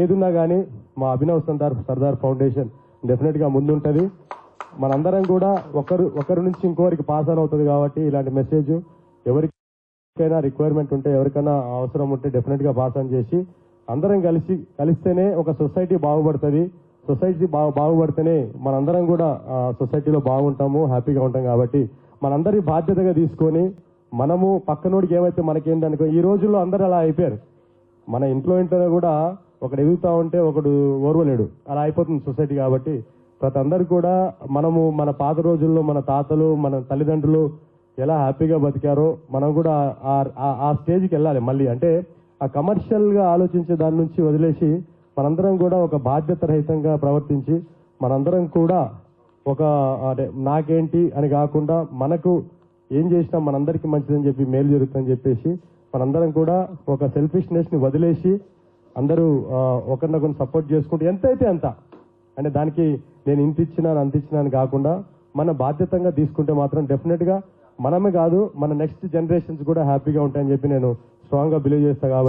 ఏదున్నా కానీ మా అభినవ్ సర్దార్ ఫౌండేషన్ డెఫినెట్గా ముందుంటుంది. మనందరం కూడా ఒకరి నుంచి ఇంకోరికి పాస్ ఆన్ అవుతుంది కాబట్టి ఇలాంటి మెసేజ్ ఎవరికైనా రిక్వైర్మెంట్ ఉంటే, ఎవరికైనా అవసరం ఉంటే డెఫినెట్గా పాస్ ఆన్ చేసి అందరం కలిస్తేనే ఒక సొసైటీ బాగుపడుతుంది. సొసైటీ బాగుపడితేనే మనందరం కూడా సొసైటీలో బాగుంటాము, హ్యాపీగా ఉంటాం. కాబట్టి మనందరి బాధ్యతగా తీసుకొని మనము పక్కనోడికి ఏమైతే మనకేంటనుకో, ఈ రోజుల్లో అందరూ అలా అయిపోయారు. మన ఇంట్లోనే కూడా ఒకడు ఎదుగుతా ఉంటే ఒకడు ఓర్వలేడు, అలా అయిపోతుంది సొసైటీ. కాబట్టి ప్రతి అందరు కూడా మనము మన పాత రోజుల్లో మన తాతలు మన తల్లిదండ్రులు ఎలా హ్యాపీగా బతికారో మనం కూడా ఆ స్టేజ్కి వెళ్ళాలి మళ్ళీ. అంటే ఆ కమర్షియల్గా ఆలోచించే దాని నుంచి వదిలేసి మనందరం కూడా ఒక బాధ్యత రహితంగా ప్రవర్తించి మనందరం కూడా ఒక నాకేంటి అని కాకుండా మనకు ఏం చేసినా మనందరికీ మంచిదని చెప్పి మేలు జరుగుతుందని చెప్పేసి మనందరం కూడా ఒక సెల్ఫిష్నెస్ని వదిలేసి అందరూ ఒకరినొకరిని సపోర్ట్ చేసుకుంటూ ఎంతైతే అంత, అంటే దానికి నేను ఇంత ఇచ్చినాను అంత ఇచ్చినాను కాకుండా మన బాధ్యతంగా తీసుకుంటే మాత్రం డెఫినెట్గా మనమే కాదు మన నెక్స్ట్ జనరేషన్స్ కూడా హ్యాపీగా ఉంటాయని చెప్పి నేను స్ట్రాంగ్గా బిలీవ్ చేస్తాను. కాబట్టి